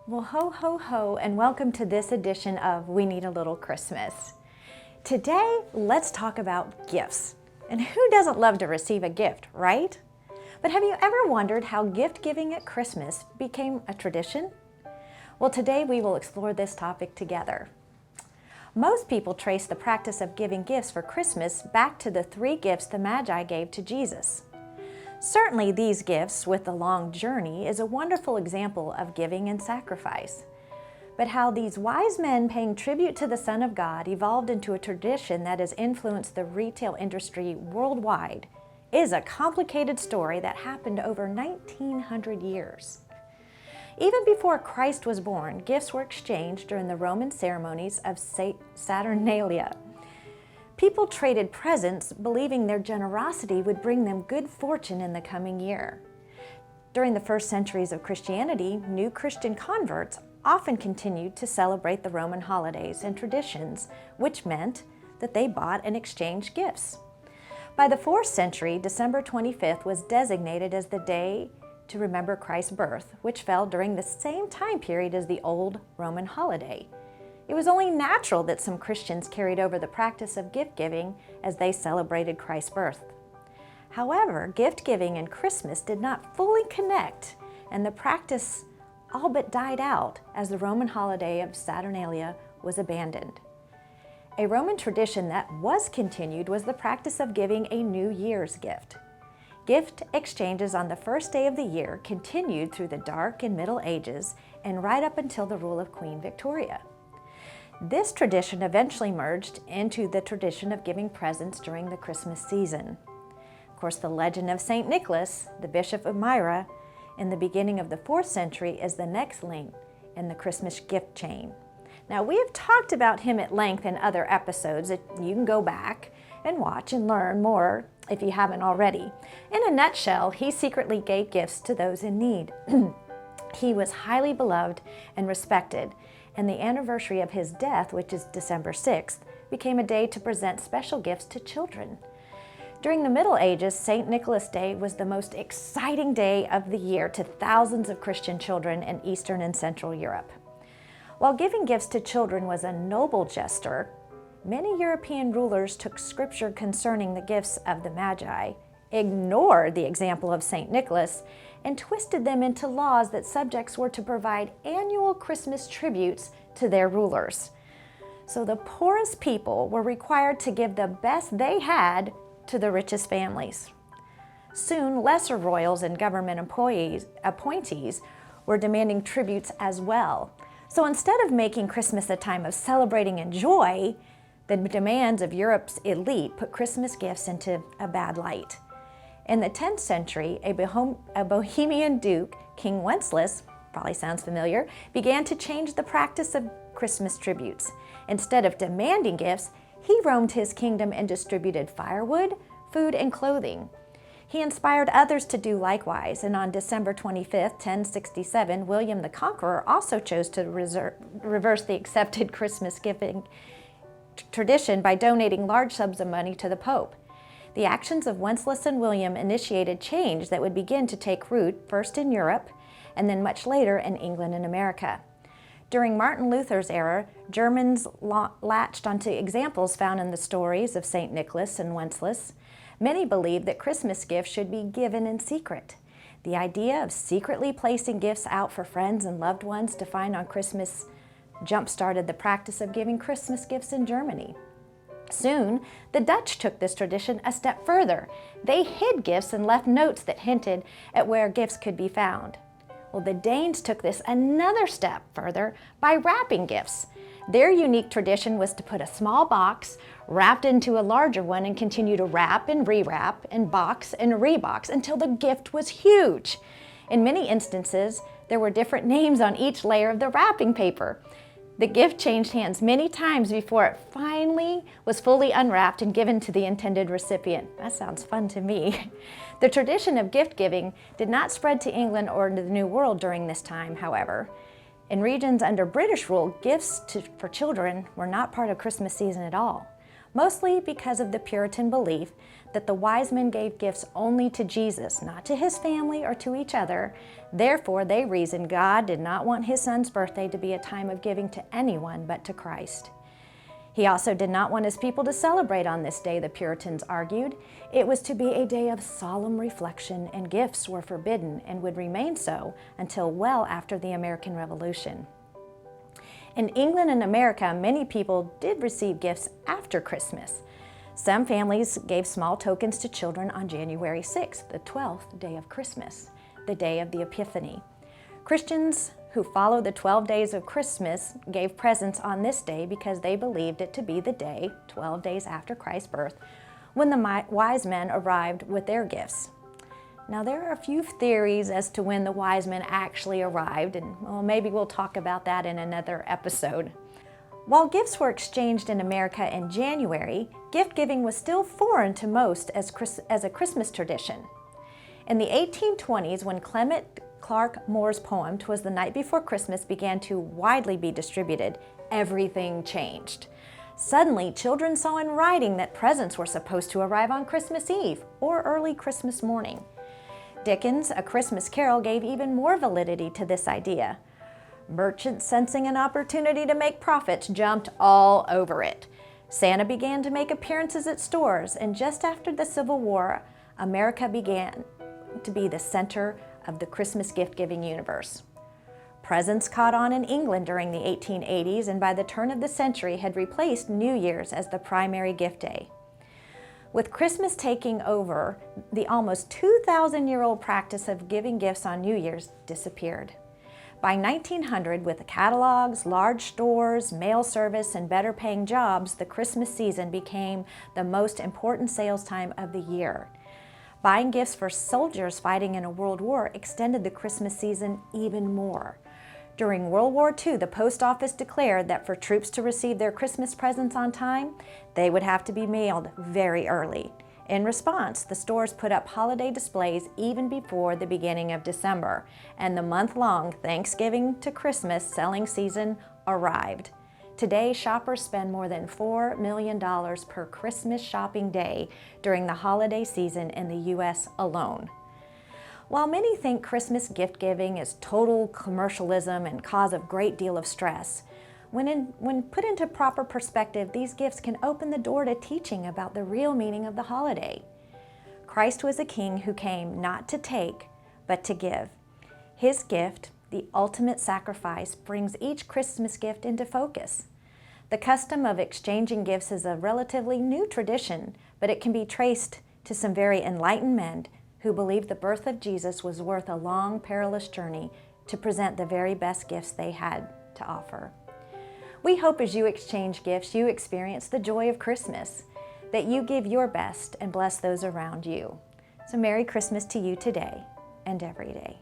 Well, ho, ho, ho, and welcome to this edition of We Need a Little Christmas. Today, let's talk about gifts. And who doesn't love to receive a gift, right? But have you ever wondered how gift giving at Christmas became a tradition? Well, today we will explore this topic together. Most people trace the practice of giving gifts for Christmas back to the 3 gifts the Magi gave to Jesus. Certainly these gifts, with the long journey, is a wonderful example of giving and sacrifice. But how these wise men paying tribute to the Son of God evolved into a tradition that has influenced the retail industry worldwide is a complicated story that happened over 1900 years. Even before Christ was born, gifts were exchanged during the Roman ceremonies of Saturnalia. People traded presents, believing their generosity would bring them good fortune in the coming year. During the first centuries of Christianity, new Christian converts often continued to celebrate the Roman holidays and traditions, which meant that they bought and exchanged gifts. By the 4th century, December 25th was designated as the day to remember Christ's birth, which fell during the same time period as the old Roman holiday. It was only natural that some Christians carried over the practice of gift giving as they celebrated Christ's birth. However, gift giving and Christmas did not fully connect, and the practice all but died out as the Roman holiday of Saturnalia was abandoned. A Roman tradition that was continued was the practice of giving a New Year's gift. Gift exchanges on the first day of the year continued through the Dark and Middle Ages and right up until the rule of Queen Victoria. This tradition eventually merged into the tradition of giving presents during the Christmas season. Of course, the legend of St. Nicholas, the Bishop of Myra, in the beginning of the 4th century is the next link in the Christmas gift chain. Now, we have talked about him at length in other episodes. You can go back and watch and learn more if you haven't already. In a nutshell, he secretly gave gifts to those in need. He was highly beloved and respected, and the anniversary of his death, which is December 6th, became a day to present special gifts to children. During the Middle Ages, St. Nicholas Day was the most exciting day of the year to thousands of Christian children in Eastern and Central Europe. While giving gifts to children was a noble gesture, many European rulers took scripture concerning the gifts of the Magi, ignored the example of St. Nicholas, and twisted them into laws that subjects were to provide annual Christmas tributes to their rulers. So the poorest people were required to give the best they had to the richest families. Soon, lesser royals and government appointees were demanding tributes as well. So instead of making Christmas a time of celebrating and joy, the demands of Europe's elite put Christmas gifts into a bad light. In the 10th century, a Bohemian duke, King Wenceslas, probably sounds familiar, began to change the practice of Christmas tributes. Instead of demanding gifts, he roamed his kingdom and distributed firewood, food, and clothing. He inspired others to do likewise, and on December 25th, 1067, William the Conqueror also chose to reverse the accepted Christmas giving tradition by donating large sums of money to the Pope. The actions of Wenceslas and William initiated change that would begin to take root first in Europe and then much later in England and America. During Martin Luther's era, Germans latched onto examples found in the stories of St. Nicholas and Wenceslas. Many believed that Christmas gifts should be given in secret. The idea of secretly placing gifts out for friends and loved ones to find on Christmas jump-started the practice of giving Christmas gifts in Germany. Soon, the Dutch took this tradition a step further. They hid gifts and left notes that hinted at where gifts could be found. Well, the Danes took this another step further by wrapping gifts. Their unique tradition was to put a small box wrapped into a larger one and continue to wrap and rewrap and box and rebox until the gift was huge. In many instances, there were different names on each layer of the wrapping paper. The gift changed hands many times before it finally was fully unwrapped and given to the intended recipient. That sounds fun to me. The tradition of gift giving did not spread to England or to the New World during this time, however. In regions under British rule, gifts for children were not part of Christmas season at all, mostly because of the Puritan belief that the wise men gave gifts only to Jesus, not to his family or to each other. Therefore, they reasoned God did not want his son's birthday to be a time of giving to anyone but to Christ. He also did not want his people to celebrate on this day, the Puritans argued. It was to be a day of solemn reflection, and gifts were forbidden and would remain so until well after the American Revolution. In England and America, many people did receive gifts after Christmas. Some families gave small tokens to children on January 6th, the 12th day of Christmas, the day of the Epiphany. Christians who followed the 12 days of Christmas gave presents on this day because they believed it to be the day, 12 days after Christ's birth, when the wise men arrived with their gifts. Now, there are a few theories as to when the wise men actually arrived, and maybe we'll talk about that in another episode. While gifts were exchanged in America in January, gift giving was still foreign to most as a Christmas tradition. In the 1820s, when Clement Clark Moore's poem, "'Twas the Night Before Christmas," began to widely be distributed, everything changed. Suddenly, children saw in writing that presents were supposed to arrive on Christmas Eve or early Christmas morning. Dickens' A Christmas Carol gave even more validity to this idea. Merchants, sensing an opportunity to make profits, jumped all over it. Santa began to make appearances at stores, and just after the Civil War, America began to be the center of the Christmas gift-giving universe. Presents caught on in England during the 1880s, and by the turn of the century had replaced New Year's as the primary gift day. With Christmas taking over, the almost 2,000-year-old practice of giving gifts on New Year's disappeared. By 1900, with catalogs, large stores, mail service, and better-paying jobs, the Christmas season became the most important sales time of the year. Buying gifts for soldiers fighting in a world war extended the Christmas season even more. During World War II, the post office declared that for troops to receive their Christmas presents on time, they would have to be mailed very early. In response, the stores put up holiday displays even before the beginning of December, and the month-long Thanksgiving to Christmas selling season arrived. Today, shoppers spend more than $4 million per Christmas shopping day during the holiday season in the U.S. alone. While many think Christmas gift-giving is total commercialism and cause a great deal of stress, when put into proper perspective, these gifts can open the door to teaching about the real meaning of the holiday. Christ was a king who came not to take, but to give. His gift, the ultimate sacrifice, brings each Christmas gift into focus. The custom of exchanging gifts is a relatively new tradition, but it can be traced to some very enlightened men who believed the birth of Jesus was worth a long, perilous journey to present the very best gifts they had to offer. We hope as you exchange gifts, you experience the joy of Christmas, that you give your best and bless those around you. So Merry Christmas to you today and every day.